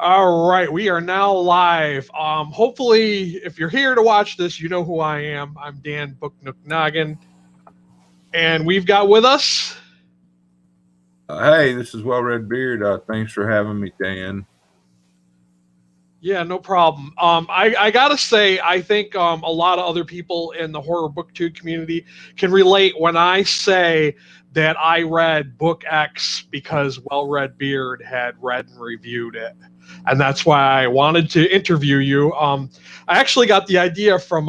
All right, we are now live. Hopefully, if you're here to watch this, you know who I am. I'm Dan Booknook Noggin, and we've got with us. Hey, this is WellReadBeard. Thanks for having me, Dan. Yeah, no problem. I gotta say, I think a lot of other people in the horror booktube community can relate when I say that I read Book X because WellReadBeard had read and reviewed it, and that's why I wanted to interview you. I actually got the idea from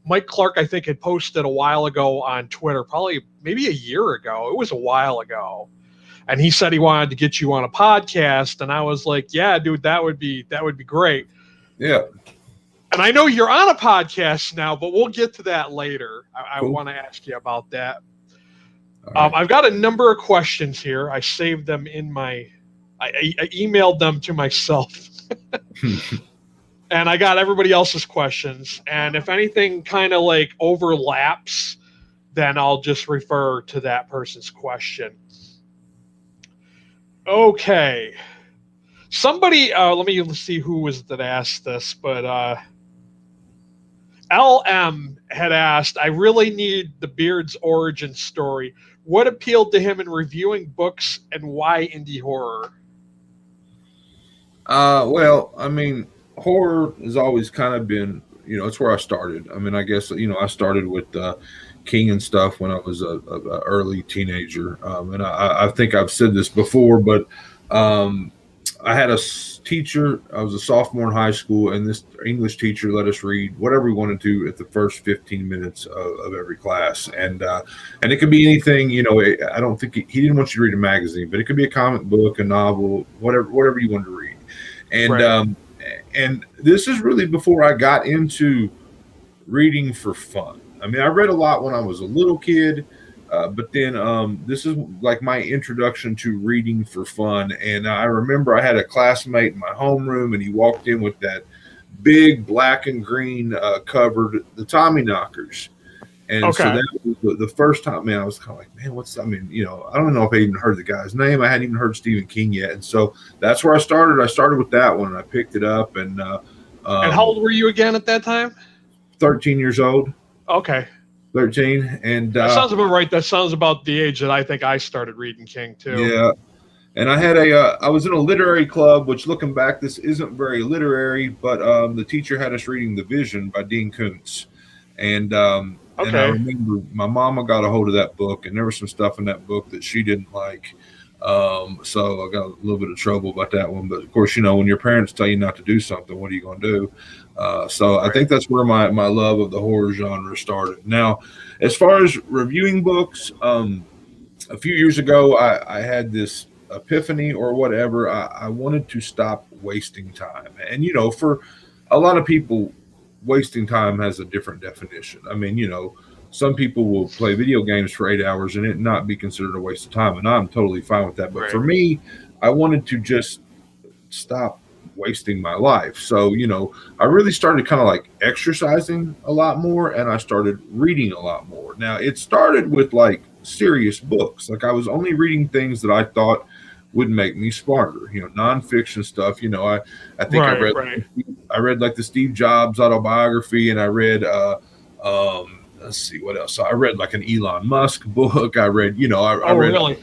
Mike Clark. I think had posted a while ago on Twitter, probably maybe a year ago. It was a while ago, and he said he wanted to get you on a podcast, and I was like, yeah, dude, that would be great. Yeah, And I know you're on a podcast now, but we'll get to that later. I cool. want to ask you about that. All right. I've got a number of questions here. I saved them in my I emailed them to myself. And I got everybody else's questions, and if anything kind of like overlaps, then I'll just refer to that person's question. Okay. Somebody, let me see who was that asked this, but LM had asked, I really need the Beard's origin story. What appealed to him in reviewing books and why indie horror? Well, I mean, horror has always kind of been, it's where I started. I mean, I guess, I started with King and stuff when I was a early teenager. And I think I've said this before, but I had a teacher. I was a sophomore in high school, and this English teacher let us read whatever we wanted to at the first 15 minutes of every class, and it could be anything. I don't think he didn't want you to read a magazine, but it could be a comic book, a novel, whatever you wanted to read, and Right. and this is really before I got into reading for fun. I mean, I read a lot when I was a little kid. But then this is like my introduction to reading for fun. And I remember I had a classmate in my homeroom, and he walked in with that big black and green covered, the Tommy Knockers. And so Okay. that was the first time, man, I was kind of like, man, I mean, I don't know if I even heard the guy's name. I hadn't even heard Stephen King yet. And so that's where I started. I started with that one, and I picked it up, and And how old were you again at that time? 13 years old, Okay. 13. And That sounds about right. That sounds about the age that I think I started reading King too. yeah. And I was in a literary club, which looking back, this isn't very literary, but the teacher had us reading The Vision by Dean Koontz. And I Okay. remember my mama got a hold of that book, and there was some stuff in that book that she didn't like. So I got a little bit of trouble about that one. But of course, when your parents tell you not to do something, what are you going to do? So I Right. think that's where my love of the horror genre started. Now, as far as reviewing books, a few years ago, I had this epiphany or whatever. I wanted to stop wasting time. And, for a lot of people, wasting time has a different definition. I mean, some people will play video games for 8 hours and it not be considered a waste of time. And I'm totally fine with that. But Right. for me, I wanted to just stop wasting my life. So, I really started kind of like exercising a lot more, and I started reading a lot more. Now, it started with like serious books. Like I was only reading things that I thought would make me smarter, nonfiction stuff. I think Right. Right. I read like the Steve Jobs autobiography, and I read let's see what else. So I read like an Elon Musk book. I read, I Oh, read really?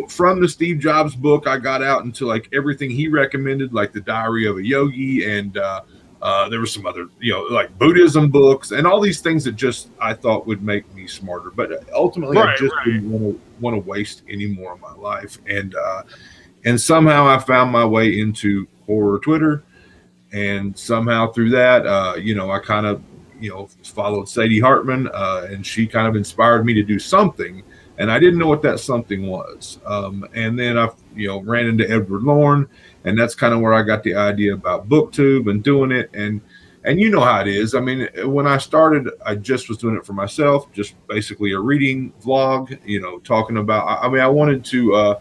from the Steve Jobs book, I got out into like everything he recommended, like the Diary of a Yogi, and there were some other, like Buddhism books, and all these things that just I thought would make me smarter. But ultimately, I Right. just Right. didn't want to waste any more of my life, and somehow I found my way into horror Twitter, and somehow through that, I kind of, followed Sadie Hartman, and she kind of inspired me to do something, and I didn't know what that something was. And then I, ran into Edward Lorne, and that's kind of where I got the idea about BookTube and doing it. And you know how it is. I mean, when I started, I just was doing it for myself, just basically a reading vlog, talking about. I mean, I wanted to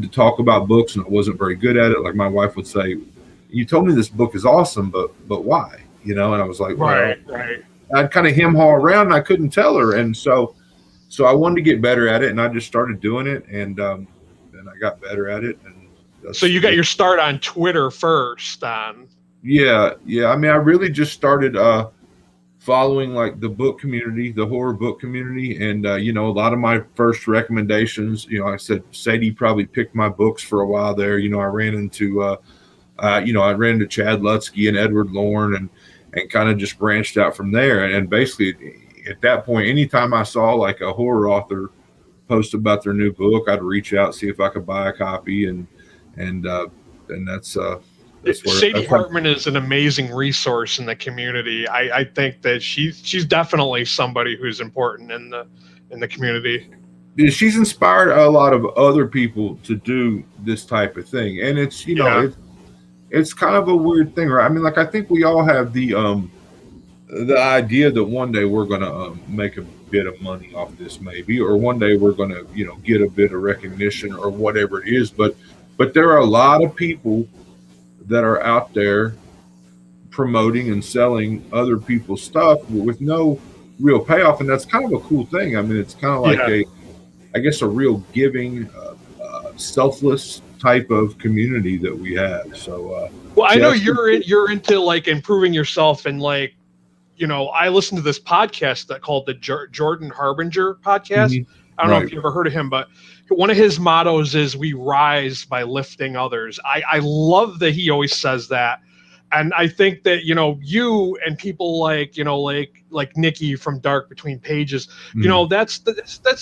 talk about books, and I wasn't very good at it. Like my wife would say, "You told me this book is awesome, but why?" And I was like, "Well, Right. Right. I'd kind of hem haw around, and I couldn't tell her." And so I wanted to get better at it, and I just started doing it, and I got better at it, So you got your start on Twitter first, on. Yeah. I mean, I really just started following like the book community, the horror book community, and you know, a lot of my first recommendations, you know, I said Sadie probably picked my books for a while there. You know, I ran into Chad Lutsky and Edward Lorne, and kind of just branched out from there. And basically, at that point, anytime I saw like a horror author post about their new book, I'd reach out, see if I could buy a copy, and that's where Sadie Hartman is an amazing resource in the community. I think that she's definitely somebody who's important in the community. She's inspired a lot of other people to do this type of thing, and it's it's kind of a weird thing, right? I mean, like, I think we all have the idea that one day we're going to make a bit of money off this, maybe, or one day we're going to, you know, get a bit of recognition or whatever it is. But there are a lot of people that are out there promoting and selling other people's stuff with no real payoff, and that's kind of a cool thing. I mean, it's kind of like a real giving, selfless type of community that we have. So, well, I know you're into like improving yourself, and like, you know, I listened to this podcast called the Jordan Harbinger podcast. Mm-hmm. I don't know if you ever heard of him, but one of his mottos is "We rise by lifting others." I love that he always says that, and I think that, you know, you and people like, you know, like Nikki from Dark Between Pages, you know, that's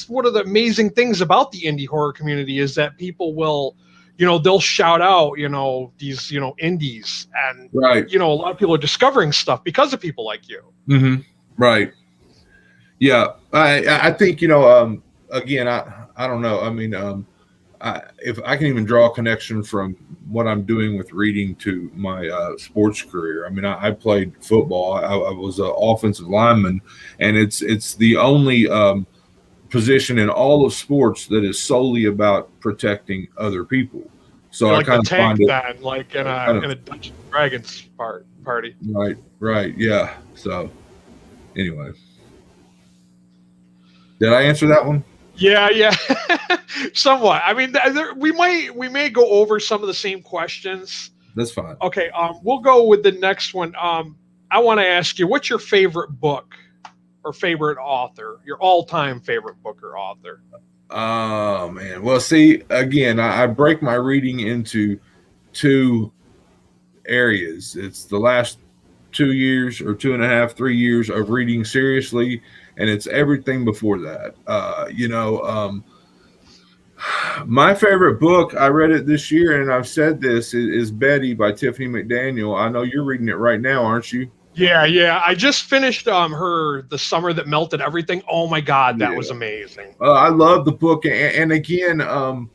one of the amazing things about the indie horror community is that people will, you know, they'll shout out, you know, these, you know, indies, and you know, a lot of people are discovering stuff because of people like you. Mm-hmm. Right. Yeah, I think, you know, again, I don't know. I mean, if I can even draw a connection from what I'm doing with reading to my sports career. I mean, I played football. I was an offensive lineman, and it's the only position in all of sports that is solely about protecting other people. So like I kind of find that, like in a Dungeons and Dragons party. Right. Yeah. So anyway, did I answer that one? Yeah. Somewhat. I mean, we may go over some of the same questions. That's fine. Okay. We'll go with the next one. I want to ask you, what's your favorite book or favorite author? Your all-time favorite book or author? Oh man. Well, see, again, I break my reading into two areas. It's the last 2 years or 2.5, 3 years of reading seriously, and it's everything before that. My favorite book, I read it this year, and I've said this, is Betty by Tiffany McDaniel. I know you're reading it right now, aren't you? Yeah. I just finished her The Summer That Melted Everything. Oh my God, that was amazing. I love the book, and again, I'm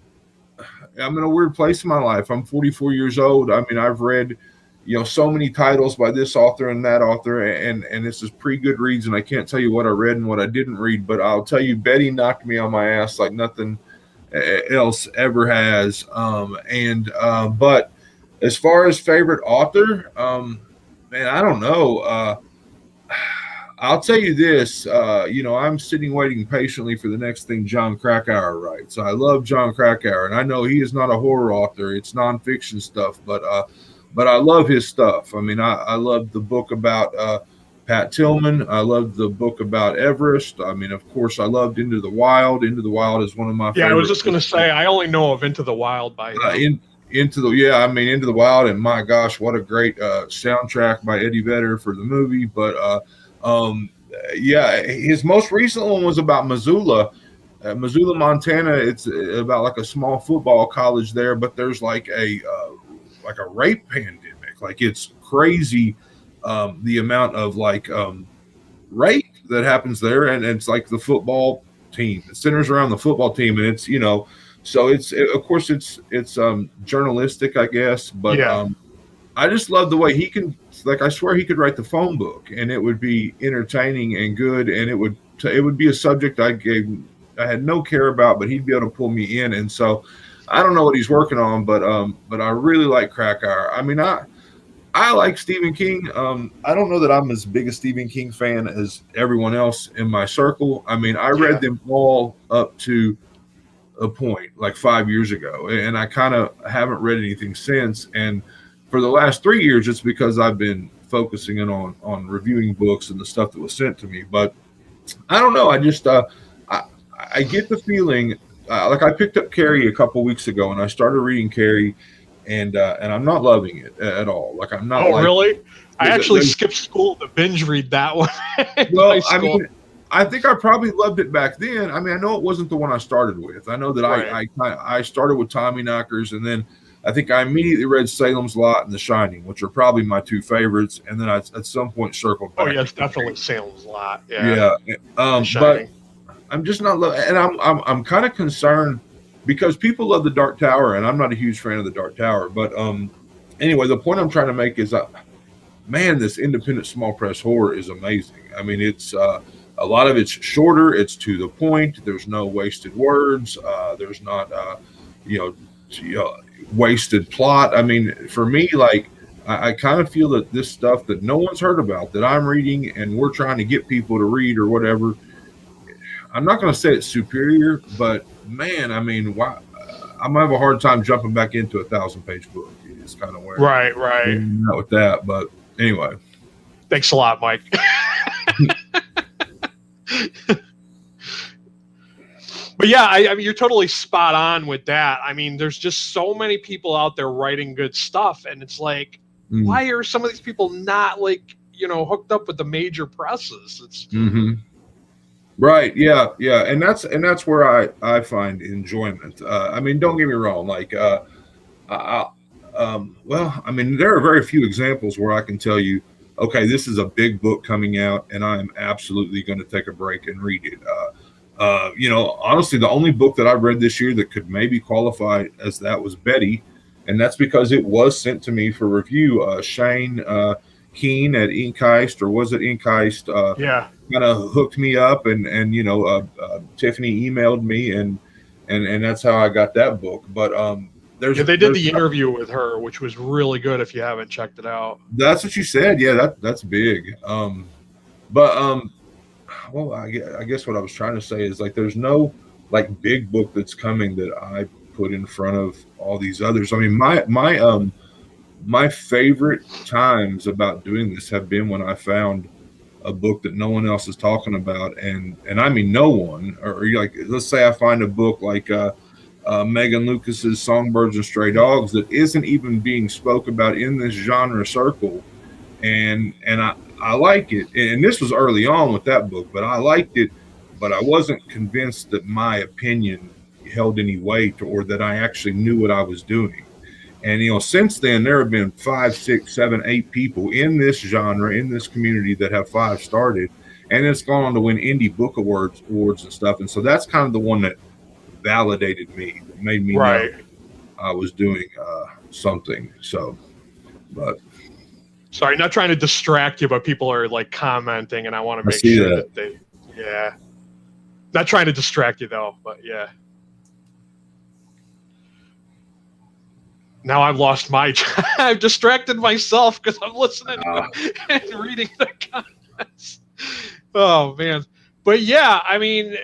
in a weird place in my life. I'm 44 years old. I mean, I've read, you know, so many titles by this author and that author, and this is pre-Goodreads, and I can't tell you what I read and what I didn't read, but I'll tell you, Betty knocked me on my ass like nothing else ever has. But as far as favorite author, man, I don't know. I'll tell you this, you know, I'm sitting waiting patiently for the next thing John Krakauer writes. I love John Krakauer, and I know he is not a horror author. It's nonfiction stuff, but I love his stuff. I mean, I love the book about Pat Tillman. I love the book about Everest. I mean, of course, I loved Into the Wild. Into the Wild is one of my favorite. I was just going to say, I only know of Into the Wild by him. Into the Wild, and my gosh, what a great soundtrack by Eddie Vedder for the movie. But his most recent one was about Missoula, Montana. It's about like a small football college there, but there's like a rape pandemic. Like, it's crazy the amount of like rape that happens there, and it's like the football team. It centers around the football team, and it's, you know. So it's journalistic, I guess, but I just love the way he can, like, I swear he could write the phone book and it would be entertaining and good, and it would be a subject I had no care about, but he'd be able to pull me in. And so I don't know what he's working on, but I really like Krakauer. I mean, I like Stephen King. I don't know that I'm as big a Stephen King fan as everyone else in my circle. I mean, I read them all up to a point like 5 years ago, and I kind of haven't read anything since. And for the last 3 years, it's because I've been focusing in on reviewing books and the stuff that was sent to me. But I don't know. I just I, I get the feeling like I picked up Carrie a couple weeks ago, and I started reading Carrie, and I'm not loving it at all. Like I'm not. Oh, like really? I actually there's- skipped school to binge read that one. in high Well, I school. mean, I think I probably loved it back then. I mean, I know it wasn't the one I started with. I know that Right. I started with Tommyknockers, and then I think I immediately read Salem's Lot and The Shining, which are probably my two favorites. And then I at some point circled back. Oh, yes, definitely Salem's Lot. Yeah. The But Shining. I'm just not loving, and I'm kind of concerned because people love The Dark Tower, and I'm not a huge fan of The Dark Tower. But anyway, the point I'm trying to make is man, this independent small press horror is amazing. I mean, it's a lot of it's shorter, it's to the point. There's no wasted words. There's not wasted plot. I mean, for me, like I kind of feel that this stuff that no one's heard about that I'm reading and we're trying to get people to read or whatever. I'm not going to say it's superior, but man, I mean, why? I'm gonna have a hard time jumping back into a 1,000-page book. It's kind of where Right. I'm at with that. But anyway, Thanks a lot, Mike. But yeah, I mean, you're totally spot on with that. I mean, there's just so many people out there writing good stuff, and it's like, why are some of these people not hooked up with the major presses? It's right, yeah, and that's where I find enjoyment. I mean, don't get me wrong, like well, I mean, there are very few examples where I can tell you, okay, this is a big book coming out, and I am absolutely going to take a break and read it. Honestly, the only book that I read this year that could maybe qualify as that was Betty, and that's because it was sent to me for review. Shane Keen at Inkheist, or was it Inkheist? Kind of hooked me up, and Tiffany emailed me, and that's how I got that book. But they did the interview with her, which was really good. If you haven't checked it out, that's what you said. Yeah, that's big. Well, I guess what I was trying to say is like there's no like big book that's coming that I put in front of all these others. I mean, my favorite times about doing this have been when I found a book that no one else is talking about, and I mean no one, or like let's say I find a book like Megan Lucas's Songbirds and Stray Dogs that isn't even being spoke about in this genre circle, and I like it. And this was early on with that book, but I liked it, but I wasn't convinced that my opinion held any weight or that I actually knew what I was doing. And since then there have been 5, 6, 7, 8 people in this genre, in this community that have 5-starred it, and it's gone on to win indie book awards and stuff. And so that's kind of the one that validated me, that made me know I was doing something. So, but sorry, not trying to distract you, but people are like commenting, and I want to make sure that they, not trying to distract you though, but yeah. Now I've lost I've distracted myself because I'm listening and reading the comments. Oh man. But yeah, I mean,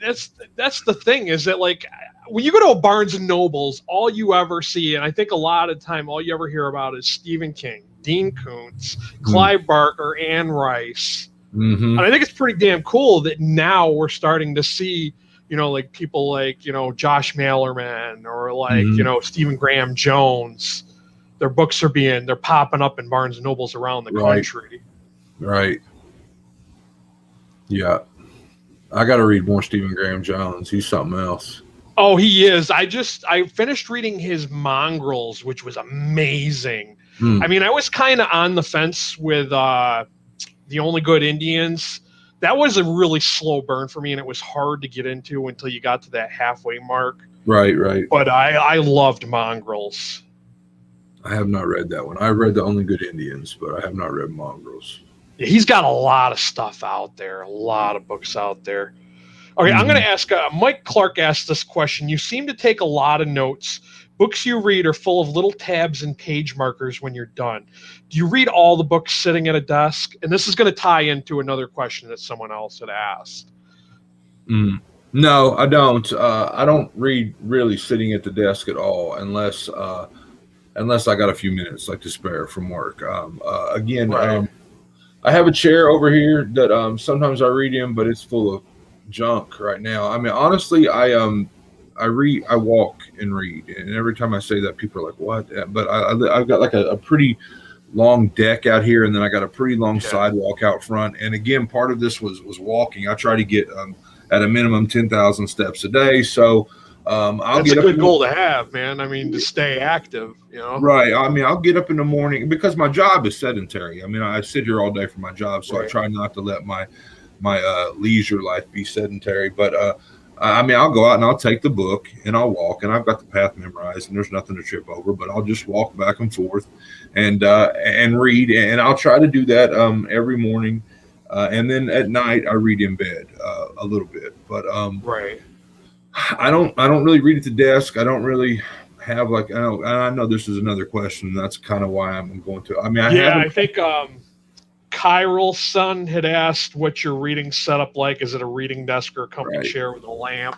that's the thing, is that like when you go to a Barnes and Nobles, all you ever see, and I think a lot of the time all you ever hear about is Stephen King, Dean Koontz, Clive Barker, Anne Rice. And I think it's pretty damn cool that now we're starting to see, like people like, Josh Malerman or like, Stephen Graham Jones. Their books they're popping up in Barnes and Nobles around the country. Right. Yeah. I got to read more Stephen Graham Jones. He's something else. Oh, he is. I finished reading his Mongrels, which was amazing. I mean, I was kind of on the fence with The Only Good Indians. That was a really slow burn for me, and it was hard to get into until you got to that halfway mark. Right. But I loved Mongrels. I have not read that one. I read The Only Good Indians, but I have not read Mongrels. Yeah, he's got a lot of stuff out there, a lot of books out there. Okay, I'm going to ask, Mike Clark asked this question. You seem to take a lot of notes. Books you read are full of little tabs and page markers when you're done. Do you read all the books sitting at a desk? And this is going to tie into another question that someone else had asked. No, I don't. I don't read really sitting at the desk at all, unless I got a few minutes like to spare from work. Again, Right. I have a chair over here that sometimes I read in, but it's full of junk right now. I mean, honestly, I walk and read, and every time I say that, people are like, "What?" But I've got like a pretty long deck out here, and then I got a pretty long Yeah. sidewalk out front. And again, part of this was walking. I try to get at a minimum 10,000 steps a day. So I'll That's a get up. good goal to have, man. I mean, to stay active, you know? Right. I mean, I'll get up in the morning because my job is sedentary. I mean, I sit here all day for my job, so I Right. try not to let my leisure life be sedentary. But I mean, I'll go out and I'll take the book and I'll walk, and I've got the path memorized, and there's nothing to trip over. But I'll just walk back and forth and read, and I'll try to do that every morning, and then at night I read in bed a little bit. But Right. I don't really read at the desk. I don't really have like I know this is another question. That's kind of why I'm going to. I mean, I Yeah, haven't. I think Kyral's son had asked what your reading setup like. Is it a reading desk or a comfy Right. chair with a lamp?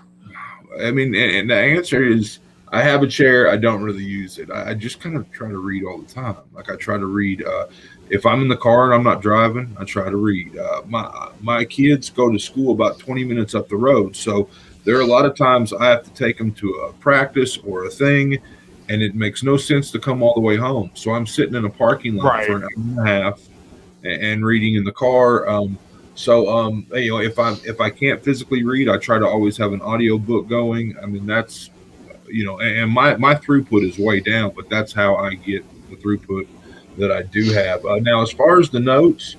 I mean, and the answer is I have a chair. I don't really use it. I just kind of try to read all the time. Like I try to read. If I'm in the car and I'm not driving, I try to read. My kids go to school about 20 minutes up the road, so there are a lot of times I have to take them to a practice or a thing, and it makes no sense to come all the way home. So I'm sitting in a parking lot for Right. an hour and a half and reading in the car. If I can't physically read, I try to always have an audio book going. I mean, that's and my throughput is way down, but that's how I get the throughput that I do have. Now, as far as the notes,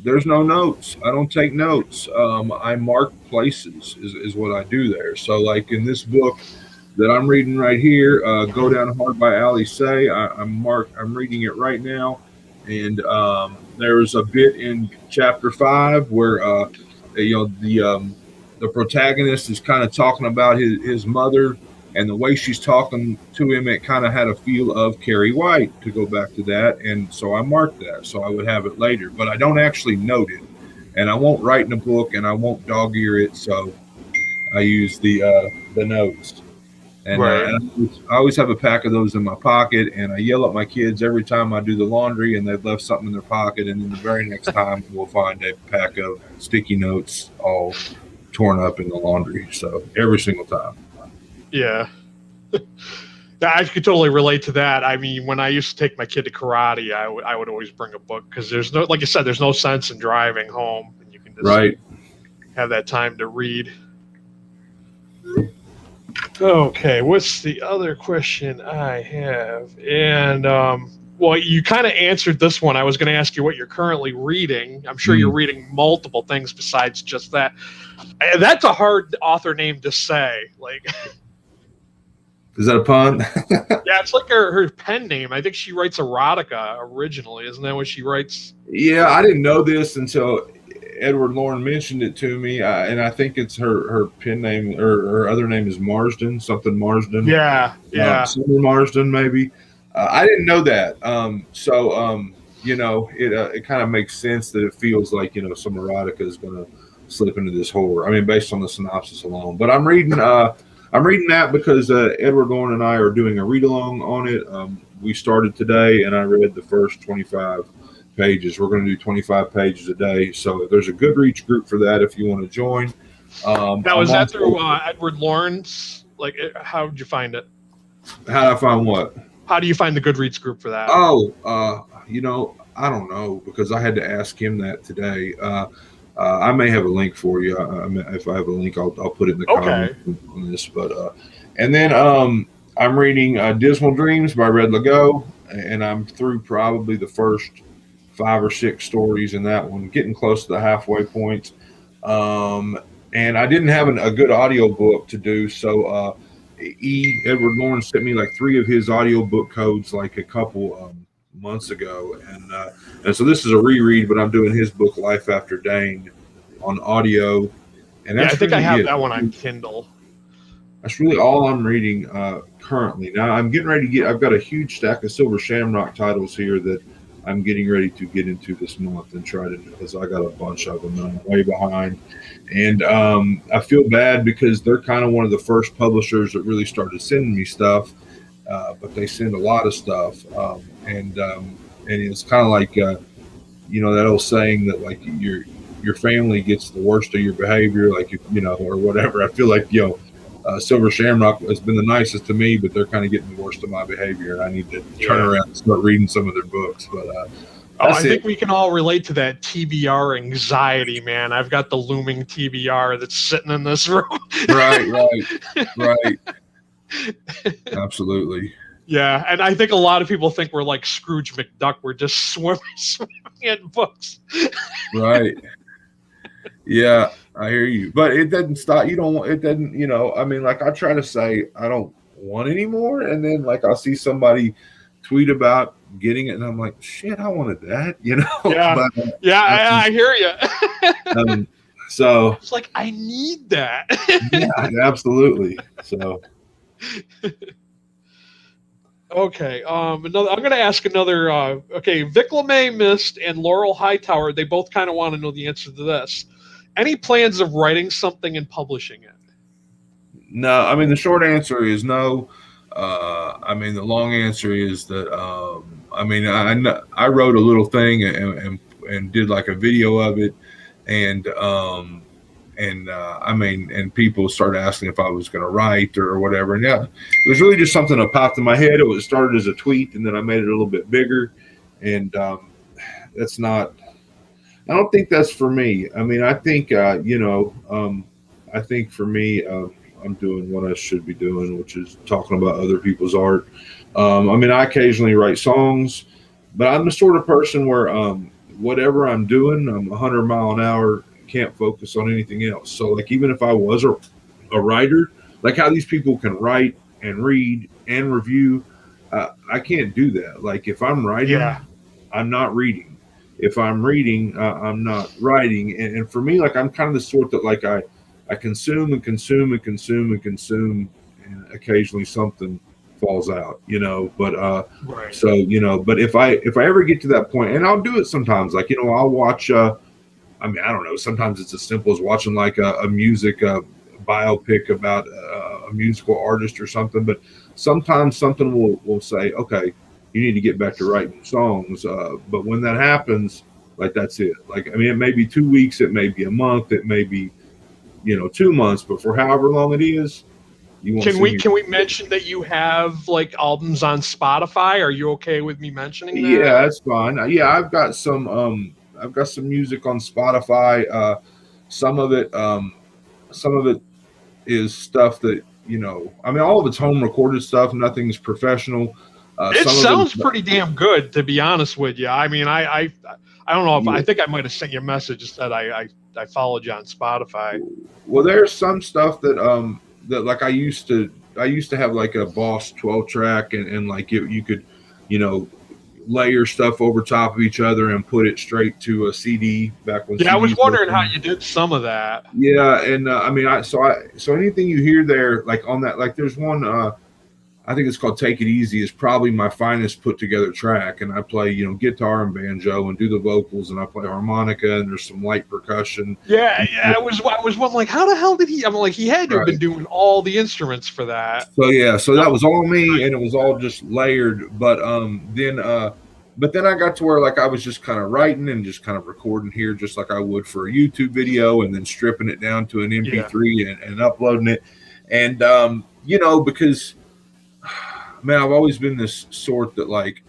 there's no notes. I don't take notes. I mark places is what I do there. So, like in this book that I'm reading right here, "Go Down Hard" by Ali Say. I'm reading it right now, and there's a bit in chapter 5 where the protagonist is kind of talking about his mother, and the way she's talking to him, it kind of had a feel of Carrie White, to go back to that. And so I marked that so I would have it later, but I don't actually note it, and I won't write in a book, and I won't dog ear it. So I use the notes. And Right. I always have a pack of those in my pocket, and I yell at my kids every time I do the laundry and they've left something in their pocket, and then the very next time we'll find a pack of sticky notes all torn up in the laundry. So every single time. Yeah. I could totally relate to that. I mean, when I used to take my kid to karate, I would always bring a book because there's no, like you said, there's no sense in driving home, and you can just Right. have that time to read. Okay, what's the other question I have? And well, you kind of answered this one. I was going to ask you what you're currently reading. I'm sure you're reading multiple things besides just that. And that's a hard author name to say. Like, Is that a pun? yeah, it's like her pen name. I think she writes erotica originally. Isn't that what she writes? Yeah, I didn't know this until Edward Lauren mentioned it to me, and I think it's her pen name, or her other name is Marsden, something Marsden. Yeah, yeah. Summer Marsden, maybe. I didn't know that. It kind of makes sense that it feels like some erotica is going to slip into this horror. I mean, based on the synopsis alone. But I'm reading that because Edward Lauren and I are doing a read along on it. We started today, and I read the first 25 pages. We're going to do 25 pages a day. So there's a Goodreads group for that if you want to join. Now, is that through Edward Lawrence? Like, how did you find it? How do I find what? How do you find the Goodreads group for that? Oh, I don't know, because I had to ask him that today. I may have a link for you. If I have a link, I'll put it in the comments on this. But and then I'm reading Dismal Dreams by Red Legault, and I'm through probably the first 5 or 6 stories in that one, getting close to the halfway point. And I didn't have a good audio book to do, so Edward Lauren sent me like 3 of his audio book codes like a couple months ago, and so this is a reread, but I'm doing his book Life After Dane on audio, and that's I think really I have that one on Kindle. That's really all I'm reading currently. Now I'm getting ready to I've got a huge stack of Silver Shamrock titles here that I'm getting ready to get into this month and try to, because I got a bunch of them and I'm way behind. And I feel bad because they're kind of one of the first publishers that really started sending me stuff, but they send a lot of stuff. And it's kind of like, that old saying that like your family gets the worst of your behavior, like, or whatever. I feel like, Silver Shamrock has been the nicest to me, but they're kind of getting the worst of my behavior, and I need to turn around and start reading some of their books. But I think we can all relate to that TBR anxiety, man. I've got the looming TBR that's sitting in this room. Right. Absolutely. Yeah, and I think a lot of people think we're like Scrooge McDuck. We're just swimming in books. Right. Yeah, I hear you. But it doesn't stop. It doesn't, like I try to say I don't want any more. And then like I'll see somebody tweet about getting it and I'm like, shit, I wanted that, Yeah, but, I hear you. So it's like, I need that. Yeah, absolutely. So. Okay. I'm going to ask another. Okay, Vic LeMay Mist and Laurel Hightower. They both kind of want to know the answer to this. Any plans of writing something and publishing it? No. I mean, the short answer is no. The long answer is that. I wrote a little thing and did like a video of it, and people started asking if I was going to write or whatever. And yeah, it was really just something that popped in my head. It started as a tweet, and then I made it a little bit bigger. And that's not. I don't think that's for me. I mean, I think I think for me, I'm doing what I should be doing, which is talking about other people's art. I occasionally write songs, but I'm the sort of person where whatever I'm doing, I'm 100 mile an hour. Can't focus on anything else. So like even if I was a writer, like how these people can write and read and review, I can't do that. Like if I'm writing, I'm not reading. If I'm reading, I'm not writing. And for me, like I'm kind of the sort that like I consume and consume and consume and consume, and occasionally something falls out, but right. So but if I ever get to that point, and I'll do it sometimes, like I'll watch I don't know, sometimes it's as simple as watching like a music biopic about a musical artist or something, but sometimes something will say, okay, you need to get back to writing songs, but when that happens, like that's it. Like it may be 2 weeks, it may be a month, it may be 2 months, but for however long it is, you won't. Can we mention that you have like albums on Spotify? Are you okay with me mentioning that? Yeah, that's fine. Yeah, I've got some music on Spotify. Some of it is stuff that all of it's home recorded stuff. Nothing's professional. It sounds pretty damn good, to be honest with you. I don't know if I think I might have sent you a message that said I followed you on Spotify. Well, there's some stuff that like I used to have like a Boss 12 track and like you could layer stuff over top of each other and put it straight to a CD back when. Yeah, I was wondering how you did some of that. Yeah, and so anything you hear there, like on that, like there's one, I think it's called "Take It Easy," is probably my finest put together track, and I play guitar and banjo and do the vocals, and I play harmonica, and there's some light percussion. Yeah, I was wondering like, how the hell did he? I'm like, he had to have been doing all the instruments for that. So that was all me, and it was all just layered. But then I got to where like I was just kind of writing and just kind of recording here, just like I would for a YouTube video, and then stripping it down to an MP3 and uploading it, and because. Man, I've always been this sort that like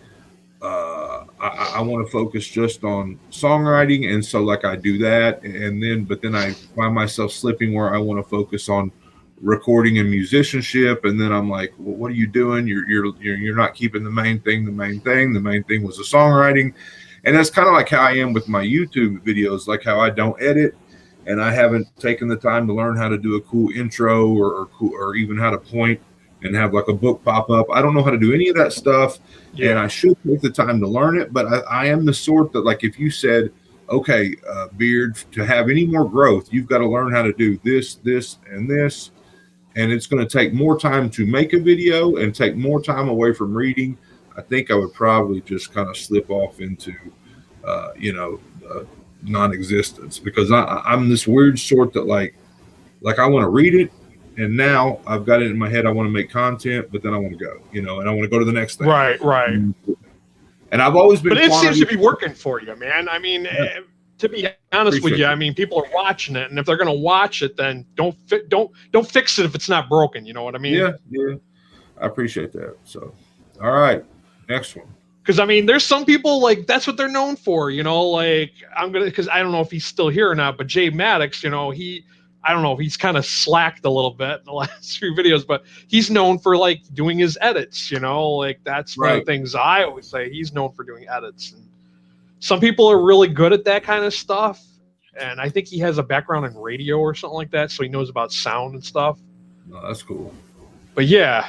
I want to focus just on songwriting, and so like I do that, but then I find myself slipping where I want to focus on recording and musicianship, and then I'm like, well, what are you doing? You're not keeping the main thing. The main thing was the songwriting, and that's kind of like how I am with my YouTube videos, like how I don't edit, and I haven't taken the time to learn how to do a cool intro or even how to point and have like a book pop up. I don't know how to do any of that stuff, and I should take the time to learn it. But I am the sort that like if you said, okay, Beard, to have any more growth, you've got to learn how to do this, and this, and it's going to take more time to make a video and take more time away from reading. I think I would probably just kind of slip off into, non-existence, because I'm this weird sort that like I want to read it, and now I've got it in my head. I want to make content, but then I want to go, and I want to go to the next thing. Right. And I've always been. But it seems to be working for you, man. I mean, to be honest with you, I mean, people are watching it, and if they're going to watch it, then don't fix it if it's not broken. You know what I mean? Yeah. I appreciate that. So, all right, next one. Because I mean, there's some people like that's what they're known for, like because I don't know if he's still here or not, but Jay Maddox, I don't know if he's kind of slacked a little bit in the last few videos, but he's known for like doing his edits, like that's one of the things I always say. He's known for doing edits, and some people are really good at that kind of stuff. And I think he has a background in radio or something like that, so he knows about sound and stuff. Oh, that's cool. But yeah.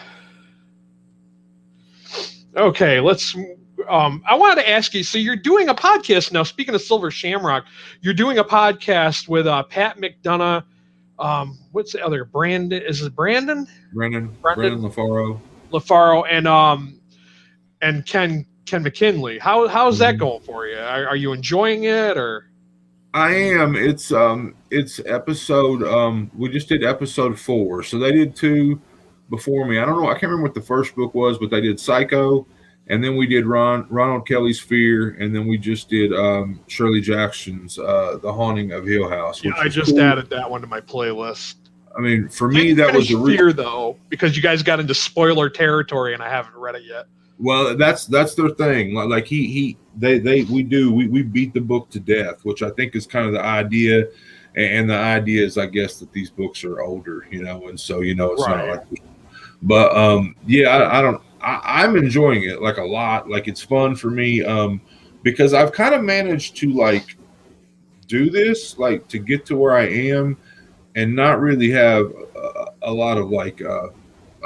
Okay, I wanted to ask you, so you're doing a podcast now. Speaking of Silver Shamrock, you're doing a podcast with Pat McDonough. What's the other? Brandon? Is it Brandon? Brandon LaFaro. And Ken McKinley. How's that going for you? Are you enjoying it, or? I am. It's episode. We just did episode 4, so they did 2 before me. I don't know. I can't remember what the first book was, but they did Psycho, and then we did Ronald Kelly's Fear, and then we just did Shirley Jackson's The Haunting of Hill House. Yeah, I just added that one to my playlist. I mean, for me, that was a Fear though, because you guys got into spoiler territory, and I haven't read it yet. Well, that's their thing. Like we beat the book to death, which I think is kind of the idea. And the idea is, I guess, that these books are older, and so it's not like. But I'm enjoying it like a lot. Like it's fun for me because I've kind of managed to like do this, like to get to where I am, and not really have a lot of like.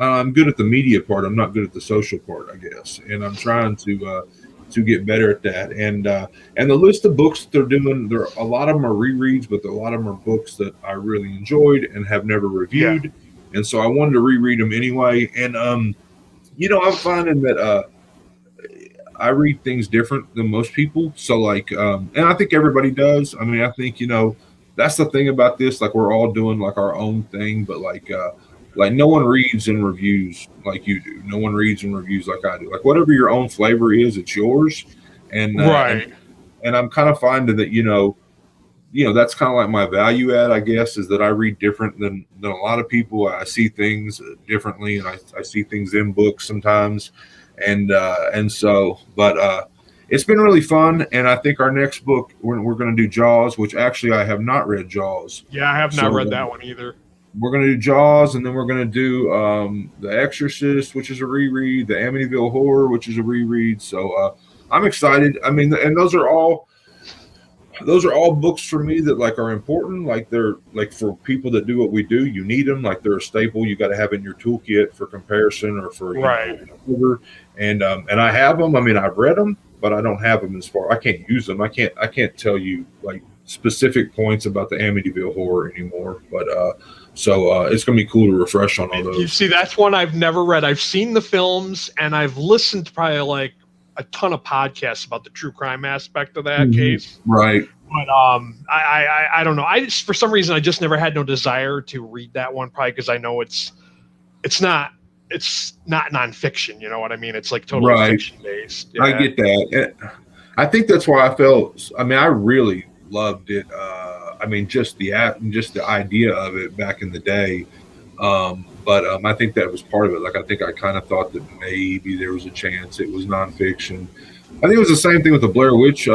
I'm good at the media part. I'm not good at the social part, I guess, and I'm trying to get better at that. And the list of books that they're doing, a lot of them are rereads, but a lot of them are books that I really enjoyed and have never reviewed. Yeah. And so I wanted to reread them anyway. And I'm finding that I read things different than most people. So like, and I think everybody does. I mean, I think that's the thing about this. Like we're all doing like our own thing, but like no one reads and reviews like you do. No one reads and reviews like I do. Like whatever your own flavor is, it's yours. And and I'm kind of finding that that's kind of like my value add, I guess, is that I read different than a lot of people. I see things differently, and I see things in books sometimes, and so. But it's been really fun, and I think our next book we're going to do Jaws, which actually I have not read Jaws. Yeah, I have not read that one either. We're going to do Jaws, and then we're going to do The Exorcist, which is a reread, The Amityville Horror, which is a reread. So I'm excited. I mean, and those are all books for me that like are important. Like they're like for people that do what we do, you need them. Like they're a staple you got to have in your toolkit for comparison or for whatever. And I have them. I mean, I've read them, but I don't have them as far. I can't use them. I can't tell you like specific points about the Amityville Horror anymore. But so it's going to be cool to refresh on all those. You see, that's one I've never read. I've seen the films, and I've listened to probably like a ton of podcasts about the true crime aspect of that case. Right. But I don't know. For some reason I just never had no desire to read that one, probably because I know it's not nonfiction, you know what I mean? It's like totally fiction based. Yeah. I get that. I think that's why I felt. I mean, I really loved it. I mean, just the idea of it back in the day. But I think that was part of it. Like, I think I kind of thought that maybe there was a chance it was nonfiction. I think it was the same thing with the Blair Witch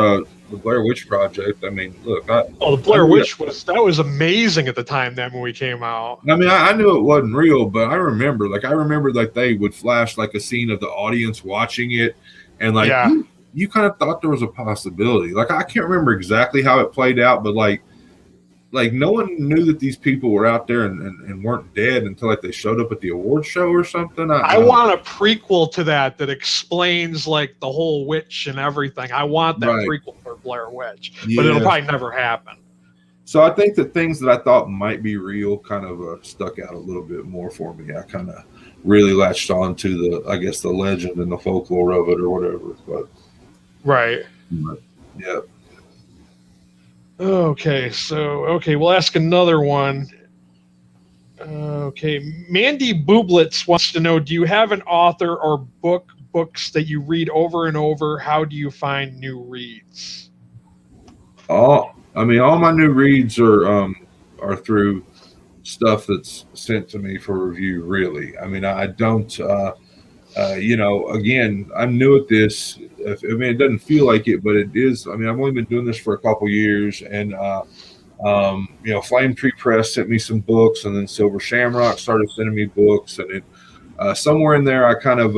Project. I mean, look. The Blair Witch was amazing at the time that movie came out. I mean, I knew it wasn't real, but I remember they would flash like a scene of the audience watching it, and like you kind of thought there was a possibility. Like, I can't remember exactly how it played out, but like no one knew that these people were out there and weren't dead until like they showed up at the award show or something. I want a prequel to that explains like the whole witch and everything. I want that prequel for Blair Witch, but it'll probably never happen. So I think that things that I thought might be real kind of stuck out a little bit more for me. I kind of really latched on to the, I guess, the legend and the folklore of it or whatever. But Right. yeah. Okay, we'll ask another one. Okay, Mandy Booblets wants to know: do you have an author or books that you read over and over? How do you find new reads? All my new reads are through stuff that's sent to me for review. Really, I don't. Again, I'm new at this. It doesn't feel like it, but it is. I've only been doing this for a couple years, and Flame Tree Press sent me some books, and then Silver Shamrock started sending me books, and it somewhere in there, I kind of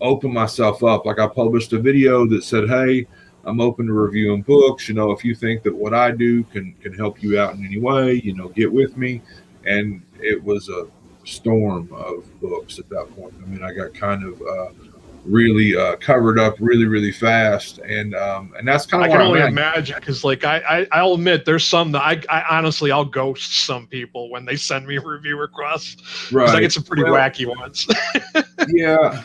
opened myself up. Like I published a video that said, "Hey, I'm open to reviewing books. If you think that what I do can help you out in any way, get with me." And it was a storm of books at that point. I got kind of really covered up really, really fast, and that's kind of. I can only imagine, because I'll admit there's some that I honestly I'll ghost some people when they send me review requests, because I get some pretty wacky ones. Yeah.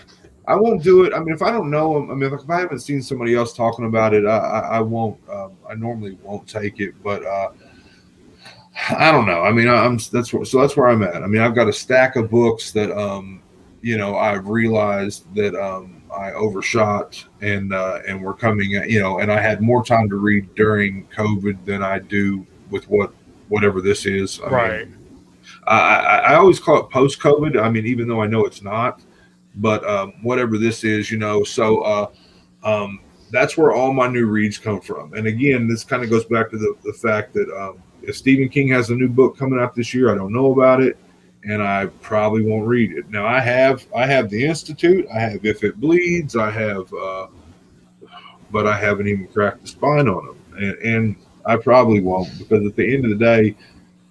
I won't do it. If I don't know them, if I haven't seen somebody else talking about it, I won't. I normally won't take it, but I don't know. That's where I'm at. I've got a stack of books that I've realized that I overshot, and we're coming at, and I had more time to read during COVID than I do with whatever this is. Right. I always call it post-COVID. Even though I know it's not. But whatever this is, so that's where all my new reads come from. And again, this kind of goes back to the fact that if Stephen King has a new book coming out this year, I don't know about it, and I probably won't read it. Now, I have The Institute, I have If It Bleeds, I have, but I haven't even cracked the spine on them, and I probably won't, because at the end of the day,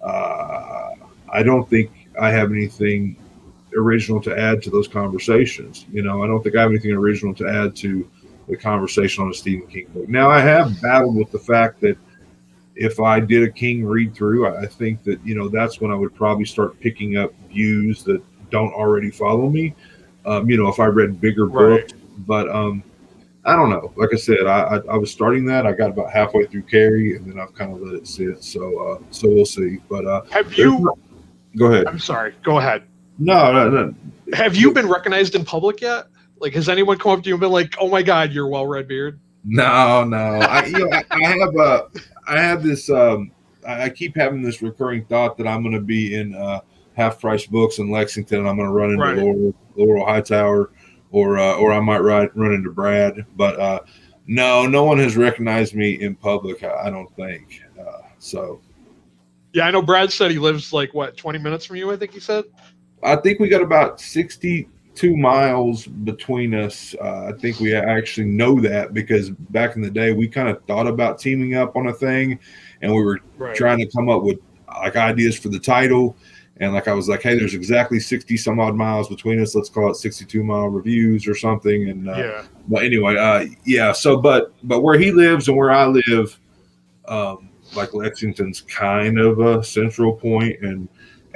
I don't think I have anything original to add to those conversations. I don't think I have anything original to add to the conversation on a Stephen King book. Now, I have battled with the fact that if I did a King read through, I think that, that's when I would probably start picking up views that don't already follow me. If I read bigger books, but I don't know. Like I said, I was starting that. I got about halfway through Carrie, and then I've kind of let it sit. So we'll see. But have you? Go ahead. I'm sorry. Go ahead. No. Have you been recognized in public yet? Has anyone come up to you and been like, "Oh my God, you're WellReadBeard"? No. I have this. I keep having this recurring thought that I'm going to be in Half Price Books in Lexington, and I'm going to run into Laurel Hightower, or I might run into Brad. But no one has recognized me in public. I don't think so. Yeah, I know Brad said he lives 20 minutes from you, I think he said. I think we got about 62 miles between us. I think we actually know that because back in the day, we kind of thought about teaming up on a thing, and we were trying to come up with ideas for the title. And I was like, hey, there's exactly 60 some odd miles between us. Let's call it 62 mile reviews or something. And but anyway, yeah. So, but where he lives and where I live, Lexington's kind of a central point, and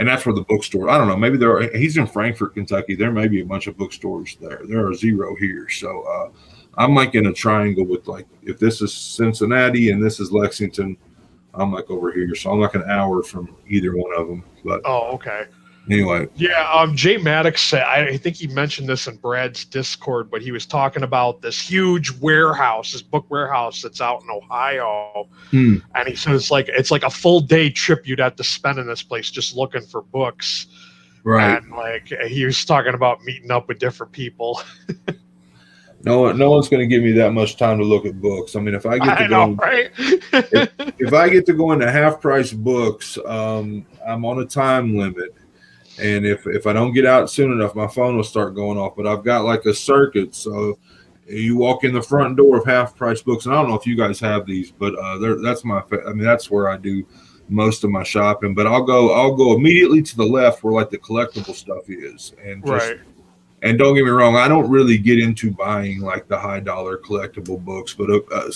that's where the bookstore. I don't know. Maybe he's in Frankfort, Kentucky. There may be a bunch of bookstores there. There are zero here. So I'm in a triangle with if this is Cincinnati and this is Lexington, I'm over here. So I'm an hour from either one of them. But okay. Anyway. Yeah. Jay Maddox said, I think he mentioned this in Brad's Discord, but he was talking about this huge warehouse, this book warehouse that's out in Ohio. And he says it's like a full day trip you'd have to spend in this place just looking for books. Right. And he was talking about meeting up with different people. No one's going to give me that much time to look at books. If I get to if I get to go into Half Price Books, I'm on a time limit. And if I don't get out soon enough, my phone will start going off. But I've got a circuit. So you walk in the front door of Half Price Books, and I don't know if you guys have these, but that's that's where I do most of my shopping. But I'll go immediately to the left where the collectible stuff is, and And don't get me wrong, I don't really get into buying the high dollar collectible books, but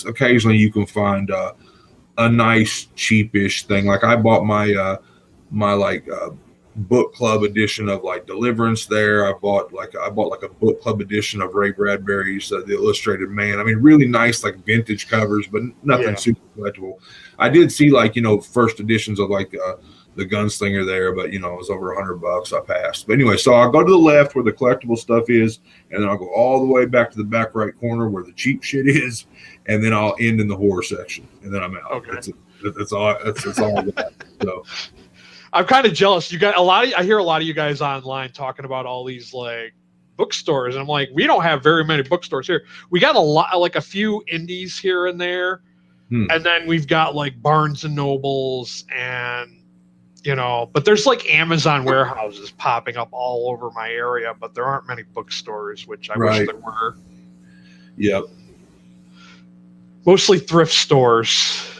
occasionally you can find a nice cheapish thing. I bought my book club edition of like Deliverance there. I bought like a book club edition of Ray Bradbury's The Illustrated Man. I mean, really nice like vintage covers, but nothing super collectible. I did see like, first editions of like the Gunslinger there, but it was over $100. I passed. But anyway, so I'll go to the left where the collectible stuff is, and then I'll go all the way back to the back right corner where the cheap shit is, and then I'll end in the horror section, and then I'm out. Okay. That's all I got. So I'm kind of jealous. You got I hear a lot of you guys online talking about all these like bookstores, and I'm like, we don't have very many bookstores here. We got a lot, like a few indies here and there, and then we've got like Barnes and Nobles, and but there's like Amazon warehouses popping up all over my area, but there aren't many bookstores, which I wish there were. Yep. Mostly thrift stores.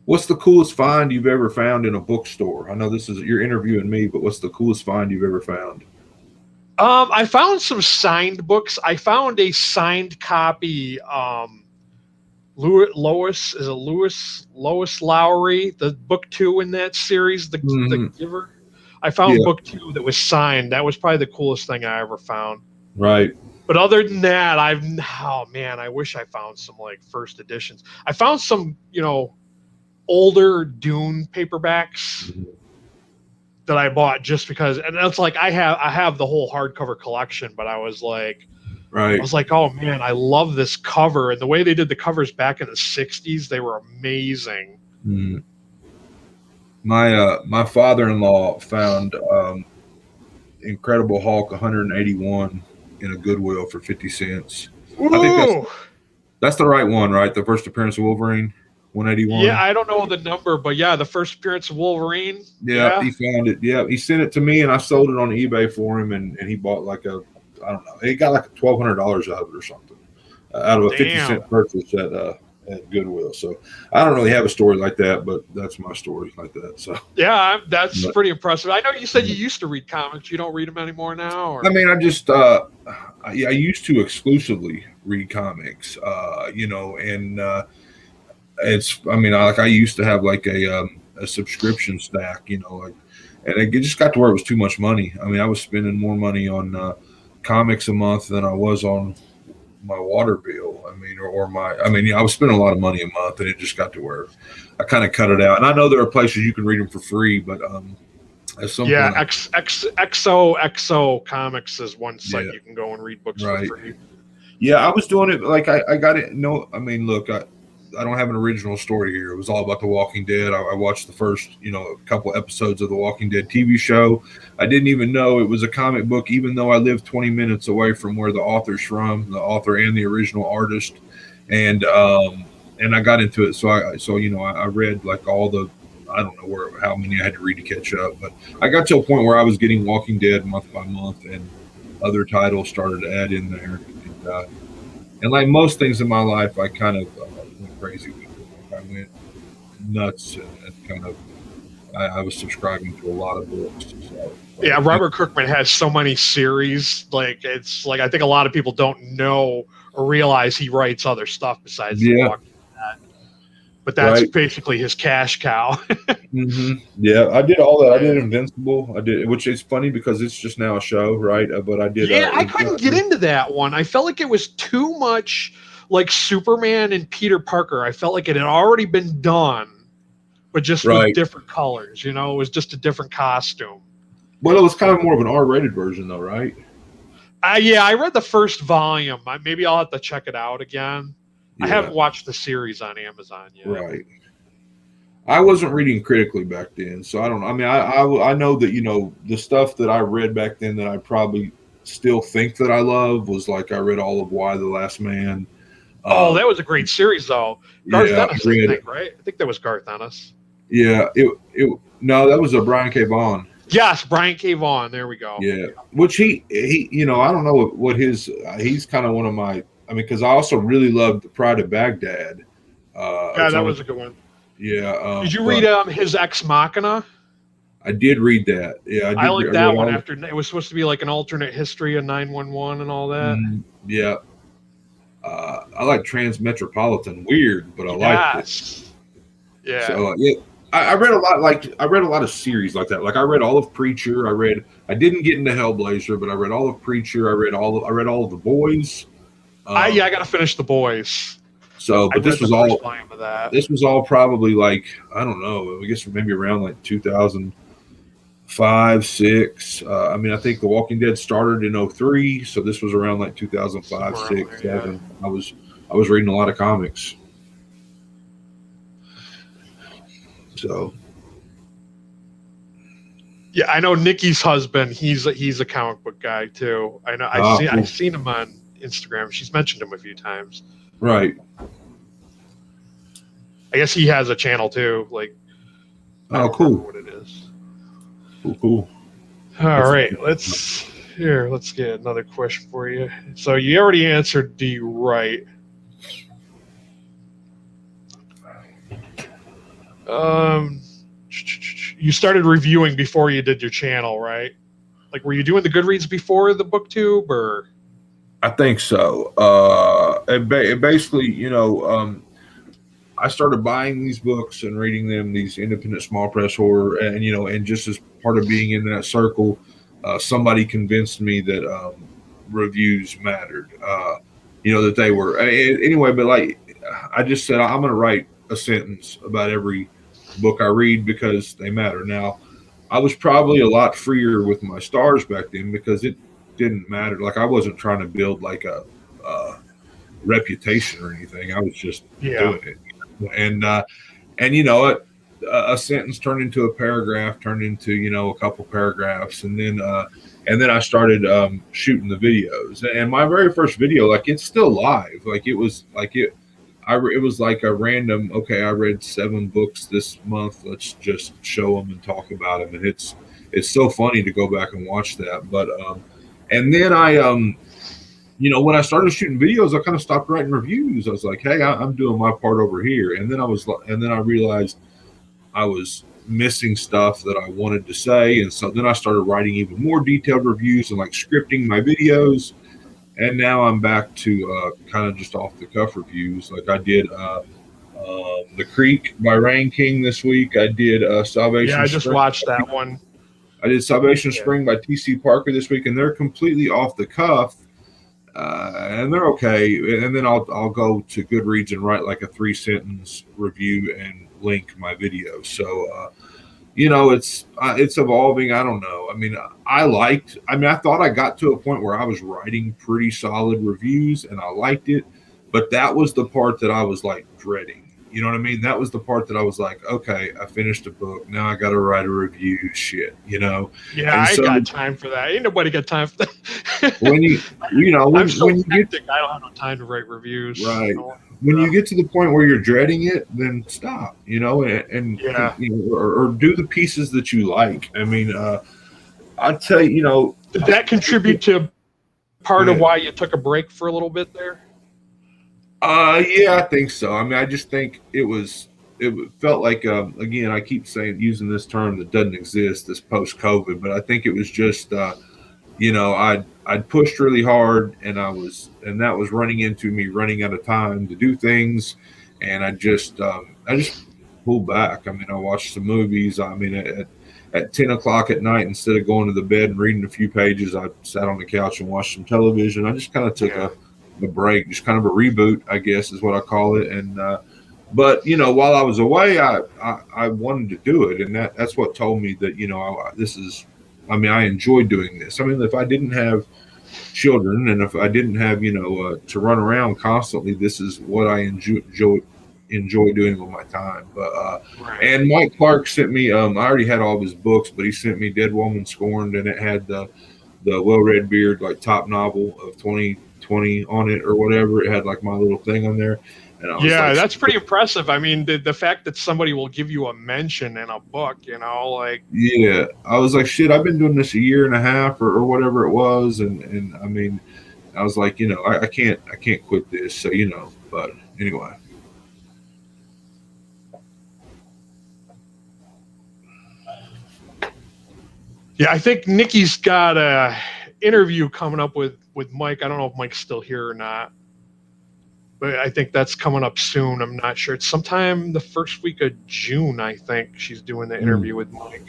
What's the coolest find you've ever found in a bookstore? I know you're interviewing me, but what's the coolest find you've ever found? I found some signed books. I found a signed copy. Lois Lowry, the book 2 in that series, the Giver. I found book 2 that was signed. That was probably the coolest thing I ever found. Right. But other than that, I wish I found some like first editions. I found some, older Dune paperbacks that I bought just because, and that's like I have the whole hardcover collection, but I was like, oh man, I love this cover, and the way they did the covers back in the '60s, they were amazing. My father-in-law found Incredible Hulk 181 in a Goodwill for 50 cents. Ooh. I think that's the right one, right? The first appearance of Wolverine. 181. Yeah, I don't know the number, but yeah, the first appearance of Wolverine. Yeah, he found it. Yeah, he sent it to me, and I sold it on eBay for him, and he bought like I don't know, he got like $1,200 out of it or something, out of a 50-cent purchase at Goodwill. So I don't really have a story like that, but that's my story like that. So yeah, that's pretty impressive. I know you said you used to read comics. You don't read them anymore now? Or? I mean, I just I used to exclusively read comics, and I used to have like a subscription stack, and it just got to where it was too much money. I mean, I was spending more money on comics a month than I was on my water bill. I was spending a lot of money a month, and it just got to where I kind of cut it out. And I know there are places you can read them for free, but at some point, XO Comics is one site you can go and read books for free. Yeah, I was doing it like I got it. No, I mean, look, I don't have an original story here. It was all about The Walking Dead. I watched the first, couple episodes of The Walking Dead TV show. I didn't even know it was a comic book, even though I lived 20 minutes away from where the author's from, the author and the original artist. And I got into it. So I read like all the, I don't know how many I had to read to catch up, but I got to a point where I was getting Walking Dead month by month, and other titles started to add in there. And like most things in my life, I kind of went crazy with it. I went nuts and kind of, I was subscribing to a lot of books. So, yeah, Robert Kirkman has so many series. Like it's like I think a lot of people don't know or realize he writes other stuff besides The Walking Dead. But that's basically his cash cow. Yeah, I did all that. I did Invincible. Which is funny because it's just now a show, right? But I did. Yeah, I couldn't get into that one. I felt like it was too much like Superman and Peter Parker. I felt like it had already been done, but just with different colors. It was just a different costume. Well, it was kind of more of an R-rated version, though, right? Yeah, I read the first volume. Maybe I'll have to check it out again. Yeah. I haven't watched the series on Amazon yet. Right. I wasn't reading critically back then, so I don't know. I mean, I know that, the stuff that I read back then that I probably still think that I love was like I read all of Y: The Last Man. That was a great series, though. Garth Ennis, I think, right? I think that was Garth Ennis. Yeah. No, that was a Brian K. Vaughan. Yes, Brian K. Vaughan. There we go. Yeah. Which he I don't know what he's kind of one of my, because I also really loved The Pride of Baghdad. That was a good one. Yeah. Did you read his Ex Machina? I did read that. Yeah, I liked that one. After it was supposed to be like an alternate history of 911 and all that. Yeah. I like Transmetropolitan. Weird, but I like it. Yeah. So I read a lot. Like I read a lot of series like that. Like I read all of Preacher. I didn't get into Hellblazer, but I read all of Preacher. I read all of The Boys. I got to finish The Boys. So, I but read the first volume of that. this was all probably like, I don't know, I guess maybe around like 2005, 6. I mean, I think The Walking Dead started in 03, so this was around like 2005, 6, 7. I was reading a lot of comics. So, yeah, I know Nikki's husband. He's a comic book guy too. I know. I've seen him on Instagram. She's mentioned him a few times. Right. I guess he has a channel too. Like, oh, cool. What it is. Cool. All right, let's get another question for you. So you already answered D right. You started reviewing before you did your channel, right? Like, were you doing the Goodreads before the BookTube, or? I think so. Basically, I started buying these books and reading them, these independent small press horror, and and just as part of being in that circle, somebody convinced me that reviews mattered. That they were anyway. But like, I just said I'm going to write a sentence about every book I read because they matter. Now, I was probably a lot freer with my stars back then because it didn't matter. Like I wasn't trying to build like a reputation or anything. I was just doing it. And a sentence turned into a paragraph, turned into a couple paragraphs, and then I started shooting the videos. And my very first video, like it's still live. Like it was like it was like a random. Okay, I read 7 books this month. Let's just show them and talk about them. And it's so funny to go back and watch that. But and then when I started shooting videos, I kind of stopped writing reviews. I was like, hey, I'm doing my part over here. And then I realized I was missing stuff that I wanted to say. And so then I started writing even more detailed reviews and like scripting my videos. And now I'm back to kind of just off the cuff reviews. Like I did The Creek by Rain King this week. I did Salvation. Yeah, I just watched that one. I did Salvation Spring by T.C. Parker this week, and they're completely off the cuff. And they're okay. And then I'll go to Goodreads and write like a 3-sentence review and link my video. So, it's evolving. I don't know. I mean, I thought I got to a point where I was writing pretty solid reviews and I liked it, but that was the part that I was like dreading. You know what I mean? That was the part that I was like, okay, I finished a book. Now I got to write a review. Shit, Yeah, I got time for that. Ain't nobody got time for that. when you hectic, I don't have no time to write reviews. Right. When you get to the point where you're dreading it, then stop. And or do the pieces that you like. I mean, I'd say, Did that contribute to part of why you took a break for a little bit there? Yeah, I think so. I mean, I just think it felt like, again, I keep using this term that doesn't exist, this post-COVID, but I think it was just, I'd pushed really hard and that was running into me running out of time to do things. And I just pulled back. I mean, I watched some movies. I mean, at 10 o'clock at night, instead of going to the bed and reading a few pages, I sat on the couch and watched some television. I just kind of took a break, just kind of a reboot, I guess is what I call it. And but while I was away, I wanted to do it, and that's what told me that I enjoy doing this. I mean, if I didn't have children and if I didn't have to run around constantly, this is what I enjoy doing with my time. But and Mike Clark sent me, I already had all of his books, but he sent me Dead Woman Scorned, and it had the WellReadBeard like top novel of 2020 on it or whatever. It had like my little thing on there. And I was that's pretty impressive. I mean, the fact that somebody will give you a mention in a book, like. Yeah, I was like, shit, I've been doing this a year and a half or whatever it was. And I mean, I was like, I can't quit this. So, but anyway. Yeah, I think Nikki's got a interview coming up with Mike. I don't know if Mike's still here or not. But I think that's coming up soon. I'm not sure. It's sometime the first week of June, I think she's doing the interview with Mike.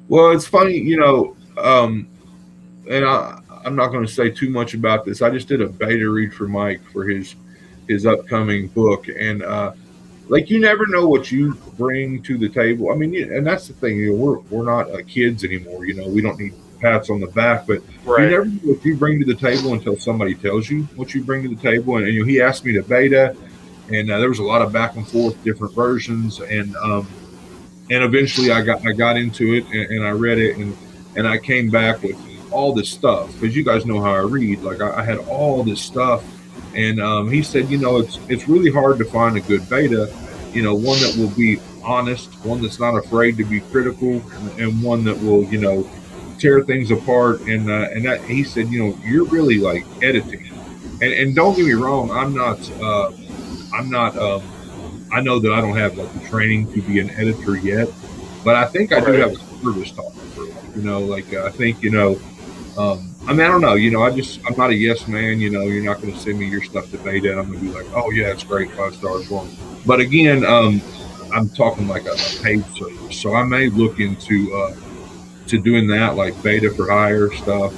Well, it's funny, and I'm not going to say too much about this. I just did a beta read for Mike for his upcoming book, and like you never know what you bring to the table. I mean, and that's the thing. We're not kids anymore. We don't need pats on the back, but Right. you never know what you bring to the table until somebody tells you what you bring to the table. And he asked me to beta, and there was a lot of back and forth, different versions, and eventually I got into it and I read it and I came back with all this stuff because you guys know how I read. Like I had all this stuff, and he said, it's really hard to find a good beta, one that will be honest, one that's not afraid to be critical, and one that will, tear things apart. And that he said, you're really like editing, and don't get me wrong, I'm not. I know that I don't have like the training to be an editor yet, but I think I do have a service to offer. I think, I mean, I don't know, I'm not a yes man, you're not going to send me your stuff to beta and I'm going to be like, oh yeah, it's great, 5 stars for them. But again, I'm talking like a paid service. So I may look into, to doing that, like beta for hire stuff.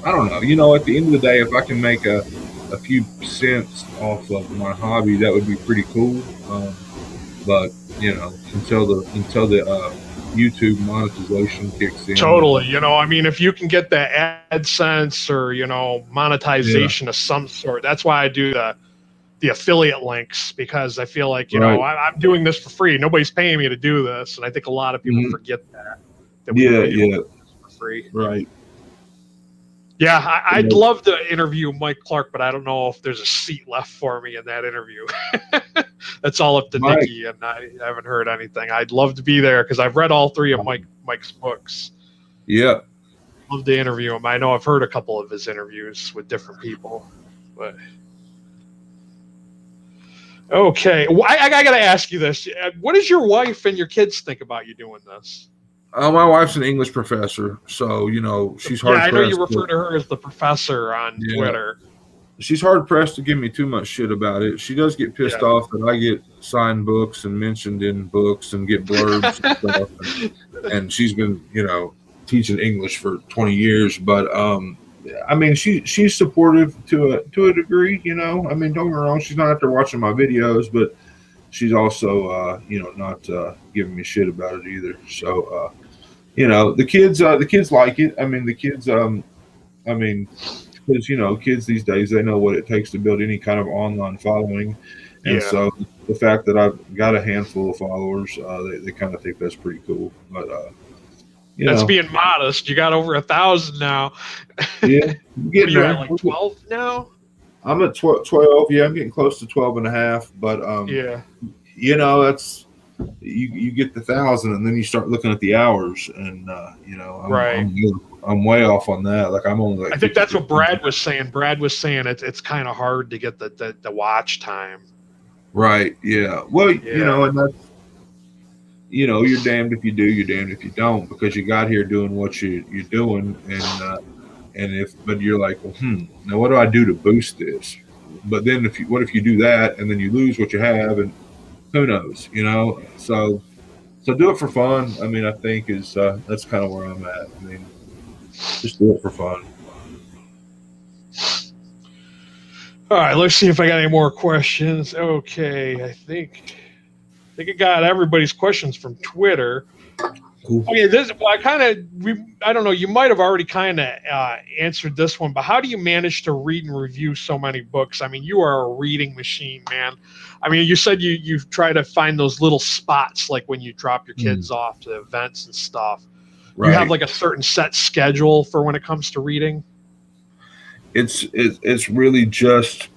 I don't know, at the end of the day, if I can make a few cents off of my hobby, that would be pretty cool. But until the YouTube monetization kicks in. Totally. I mean, if you can get the AdSense or, monetization of some sort, that's why I do the affiliate links, because I feel like, I'm doing this for free. Nobody's paying me to do this. And I think a lot of people forget that we do this for free. Right. Yeah, I'd love to interview Mike Clark, but I don't know if there's a seat left for me in that interview. That's all up to Mike. Nikki, and I haven't heard anything. I'd love to be there because I've read all 3 of Mike's books. Yeah. Love to interview him. I know I've heard a couple of his interviews with different people. But okay, well, I got to ask you this. What does your wife and your kids think about you doing this? My wife's an English professor, so she's hard. Yeah, I know you refer to her as the professor on Twitter. She's hard pressed to give me too much shit about it. She does get pissed off that I get signed books and mentioned in books and get blurbs and stuff. And she's been, teaching English for 20 years, but I mean, she's supportive to a degree. I mean, don't get me wrong, she's not after watching my videos, but she's also, not giving me shit about it either. So, the kids like it. I mean, the kids, because, kids these days, they know what it takes to build any kind of online following. And so the fact that I've got a handful of followers, they kind of think that's pretty cool. But, that's being modest. You got over 1,000 now. Yeah. What are you at, like 12 now? I'm at 12. Yeah, I'm getting close to 12 and a half. But, that's, you get the 1,000 and then you start looking at the hours and, I'm way off on that. Like I'm only like, I think that's what Brad was saying. Brad was saying it's kind of hard to get the watch time. Right. Yeah. Well, and that's, you're damned if you do, you're damned if you don't, because you got here doing what you're doing. But you're like, well, now what do I do to boost this? But then what if you do that and then you lose what you have, and who knows, so do it for fun. I mean, I think that's kind of where I'm at. I mean, just do it for fun. All right, let's see if I got any more questions. Okay, I think I got everybody's questions from Twitter. Cool. Okay, I don't know, you might have already kind of answered this one, but how do you manage to read and review so many books? I mean, you are a reading machine, man. I mean, you said you try to find those little spots, like when you drop your kids off to events and stuff. Right. You have like a certain set schedule for when it comes to reading? It's really just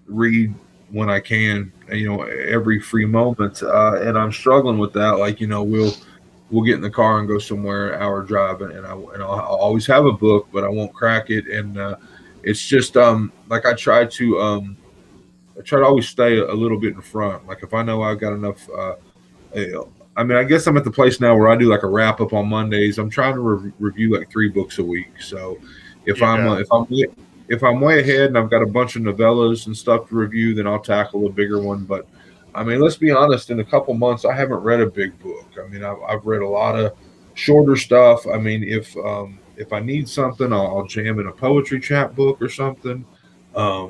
read when I can, every free moment. And I'm struggling with that. Like, we'll get in the car and go somewhere, an hour drive, and I'll always have a book, but I won't crack it. And it's just like I try to always stay a little bit in front. Like if I know I've got enough, I mean, I guess I'm at the place now where I do like a wrap up on Mondays. I'm trying to review like 3 books a week. So if I'm if I'm way ahead and I've got a bunch of novellas and stuff to review, then I'll tackle a bigger one. But I mean, let's be honest, in a couple months, I haven't read a big book. I mean, I've read a lot of shorter stuff. I mean, if I need something, I'll jam in a poetry chat book or something. I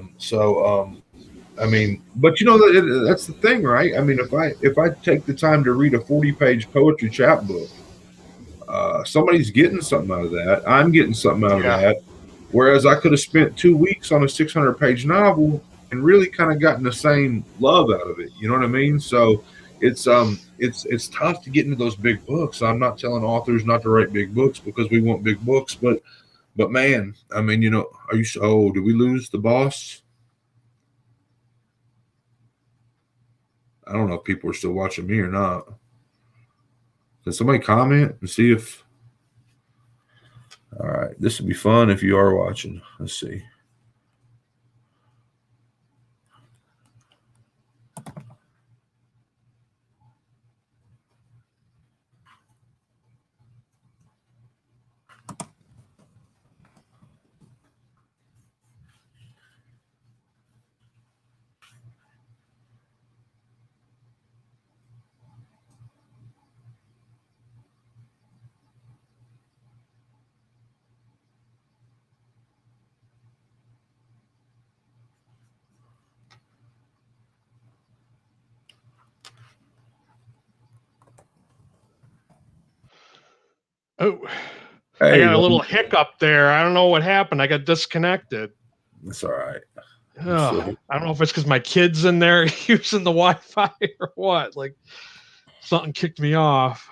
mean, but that's the thing, right? I mean, if I take the time to read a 40-page poetry chat book, somebody's getting something out of that. I'm getting something out of that. Whereas I could have spent 2 weeks on a 600-page novel and really kind of gotten the same love out of it. You know what I mean? So it's tough to get into those big books. I'm not telling authors not to write big books because we want big books, but man, I mean, did we lose the boss? I don't know if people are still watching me or not. Can somebody comment and see if... All right, this would be fun if you are watching. Let's see. Oh, Hey, I got a little hiccup there. I don't know what happened. I got disconnected. That's all right. Oh, I don't know if it's because my kid's in there using the Wi-Fi or what. Like something kicked me off.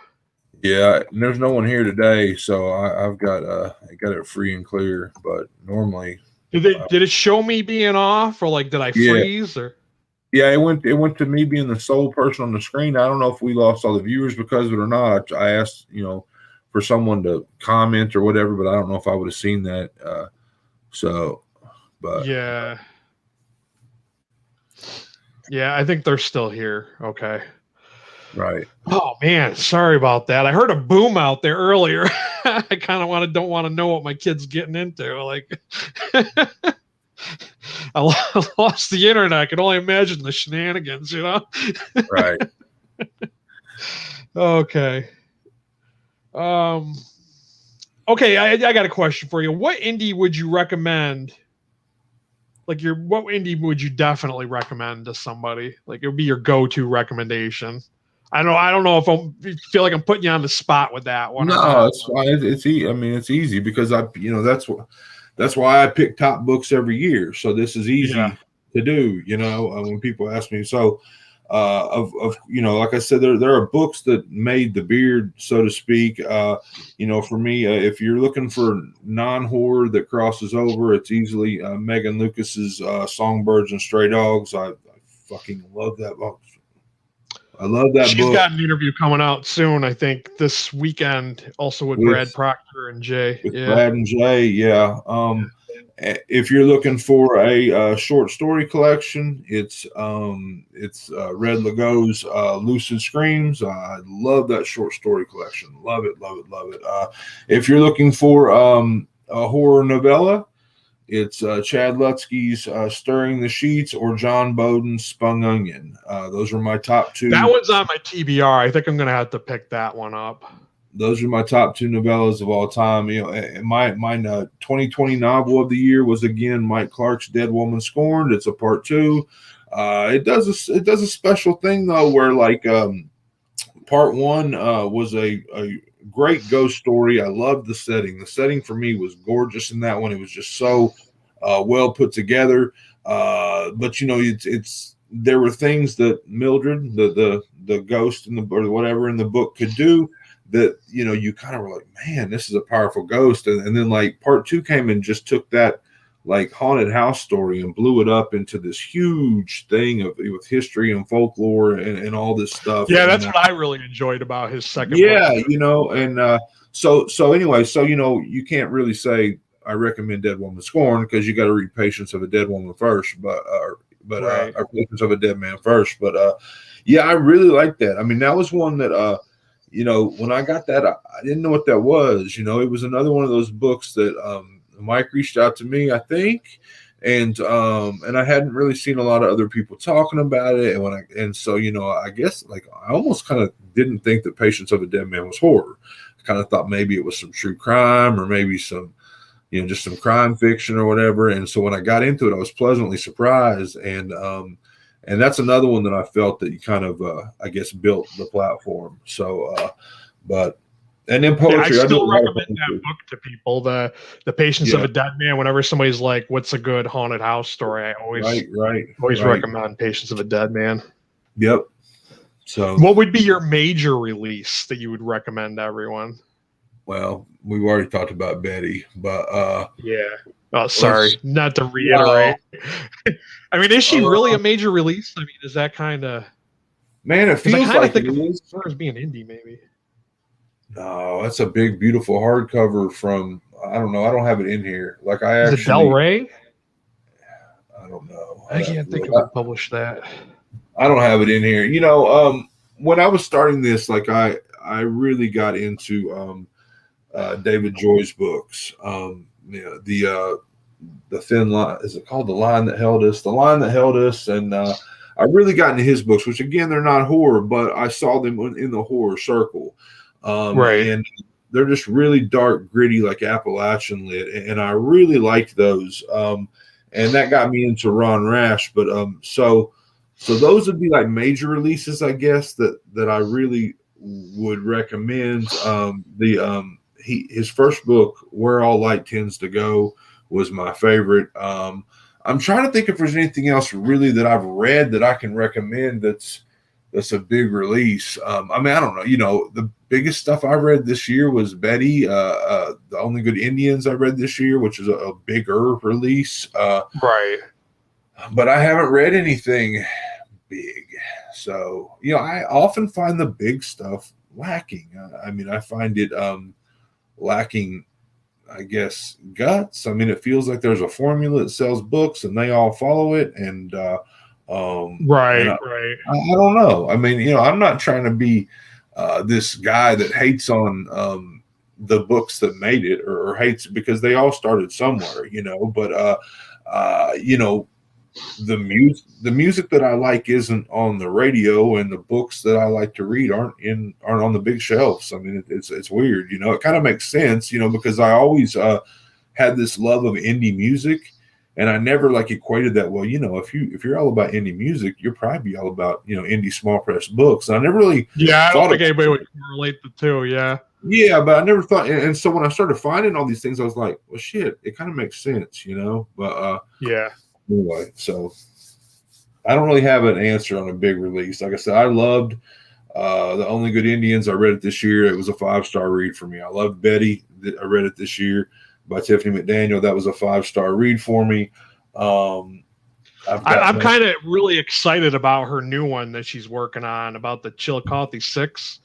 Yeah, and there's no one here today, so I've got it free and clear. But normally, did it show me being off, or like did I freeze? Or yeah, it went to me being the sole person on the screen. I don't know if we lost all the viewers because of it or not. I asked for someone to comment or whatever, but I don't know if I would have seen that. But yeah, I think they're still here. Okay. Right. Oh man, sorry about that. I heard a boom out there earlier. I kind of don't want to know what my kid's getting into. Like, I lost the internet. I can only imagine the shenanigans, Right. Okay. Okay, I got a question for you. What indie would you recommend? Like what indie would you definitely recommend to somebody? Like it would be your go-to recommendation. I don't know if I feel like I'm putting you on the spot with that one. No, it's fine. I mean, it's easy because that's why I pick top books every year. So this is easy to do. When people ask me, so like I said, there are books that made the beard, so to speak. For me, if you're looking for non-horror that crosses over, it's easily Megan Lucas's Songbirds and Stray Dogs. I fucking love that book. I love that book. She's got an interview coming out soon, I think, this weekend, also with Brad Proctor and Jay. Brad and Jay, yeah. If you're looking for a short story collection, it's Red Legault's Lucid Screams. I love that short story collection. Love it, love it, love it. If you're looking for a horror novella, it's Chad Lutzke's Stirring the Sheets or John Bowden's Spun Onion. Those are my top two. That one's on my TBR. I think I'm going to have to pick that one up. Those are my top two novellas of all time. My 2020 novel of the year was again Mike Clark's Dead Woman Scorned. It's a part 2. It does a special thing though, where like part 1 was a great ghost story. I loved the setting. The setting for me was gorgeous in that one. It was just so well put together. But it's there were things that Mildred, the ghost or whatever in the book could do that you kind of were like, man, this is a powerful ghost. And then like part 2 came and just took that like haunted house story and blew it up into this huge thing with history and folklore and all this stuff. Yeah, that's what I really enjoyed about his second book. Yeah, so anyway, you can't really say I recommend Dead Woman Scorned because you got to read Patience of a Dead Woman first, but right. Patience of a Dead Man first. But yeah, I really like that. I mean, that was one that when I got that, I didn't know what that was. It was another one of those books that Mike reached out to me, I think, and I hadn't really seen a lot of other people talking about it, and so I guess like I almost kind of didn't think that Patience of a Dead Man was horror. I kind of thought maybe it was some true crime or maybe some just some crime fiction or whatever. And so when I got into it, I was pleasantly surprised, and that's another one that I felt that you kind of I guess built the platform. So but. And then poetry, I still recommend that book to people. The Patience of a Dead Man. Whenever somebody's like, "What's a good haunted house story?" I always recommend Patience of a Dead Man. Yep. So, what would be your major release that you would recommend to everyone? Well, we've already talked about Betty, but yeah. Oh, sorry, not to reiterate. I mean, is she really a major release? I mean, is that kind of man? It feels like it is. As being indie, maybe. No, that's a big, beautiful hardcover from I don't know. I don't have it in here. Like Is it Del Rey? I don't know. I can't think of who published that. I don't have it in here. When I was starting this, like I really got into David Joy's books. The Fenlon, is it called The Line That Held Us? The Line That Held Us, and I really got into his books, which again they're not horror, but I saw them in the horror circle. Right. And they're just really dark, gritty, like Appalachian lit. And I really liked those. And that got me into Ron Rash. But so those would be like major releases, I guess, that I really would recommend. His first book, Where All Light Tends to Go, was my favorite. I'm trying to think if there's anything else really that I've read that I can recommend that's a big release. I mean, I don't know. The biggest stuff I read this year was Betty, The Only Good Indians I read this year, which is a bigger release. Right. But I haven't read anything big. So, I often find the big stuff lacking. I mean, I find it lacking, I guess, guts. I mean, it feels like there's a formula that sells books and they all follow it. And, right. I don't know. I mean, I'm not trying to be this guy that hates on the books that made it or hates it because they all started somewhere, but the music that I like isn't on the radio, and the books that I like to read aren't on the big shelves. I mean, it's weird, it kind of makes sense, because I always had this love of indie music. And I never equated that. Well, if you're all about indie music, you're probably all about indie small press books. And I never really I don't think anybody would relate the two. Yeah, but I never thought. And so when I started finding all these things, I was like, well, shit, it kind of makes sense, But anyway, so I don't really have an answer on a big release. Like I said, I loved The Only Good Indians. I read it this year. It was a 5-star read for me. I loved Betty. I read it this year by Tiffany McDaniel. That was a 5-star read for me. I'm kind of really excited about her new one that she's working on about the Chillicothe 6.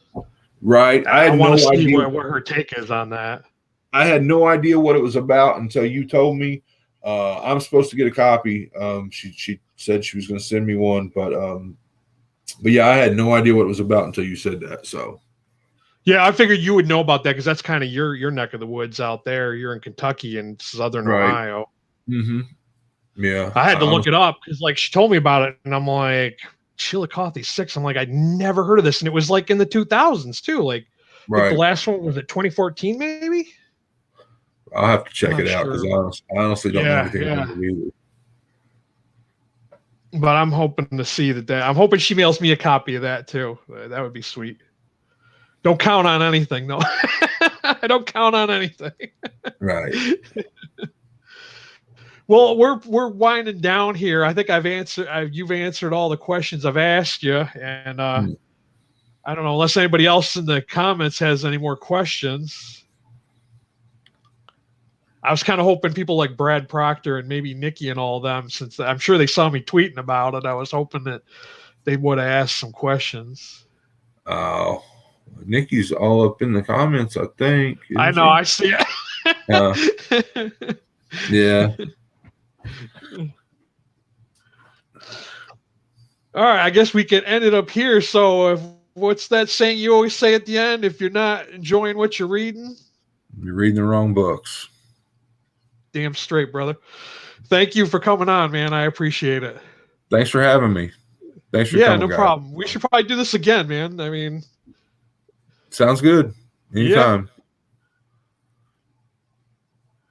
Right. I want to see what her take is on that. I had no idea what it was about until you told me. I'm supposed to get a copy. She said she was going to send me one, but yeah, I had no idea what it was about until you said that. So. Yeah, I figured you would know about that because that's kind of your neck of the woods out there. You're in Kentucky and Southern Ohio. Mm-hmm. Yeah. I had to look it up because she told me about it, and I'm like, Chillicothe 6. I'm like, I'd never heard of this, and it was in the 2000s too. Like the last one was it 2014 maybe? I'll have to check it out because I honestly don't know anything about it either. But I'm hoping to see that. I'm hoping she mails me a copy of that too. That would be sweet. Don't count on anything, though. I don't count on anything. Right. Well, we're winding down here. I think you've answered all the questions I've asked you, and I don't know unless anybody else in the comments has any more questions. I was kind of hoping people like Brad Proctor and maybe Nikki and all of them, since I'm sure they saw me tweeting about it. I was hoping that they would have asked some questions. Oh. Nikki's all up in the comments, I think. I know, I see it. Yeah. All right, I guess we can end it up here. So, what's that saying you always say at the end? If you're not enjoying what you're reading, you're reading the wrong books. Damn straight, brother. Thank you for coming on, man. I appreciate it. Thanks for having me. Thanks for Yeah, coming, no guys. problem. We should probably do this again, man. I mean, sounds good. Anytime. Yeah.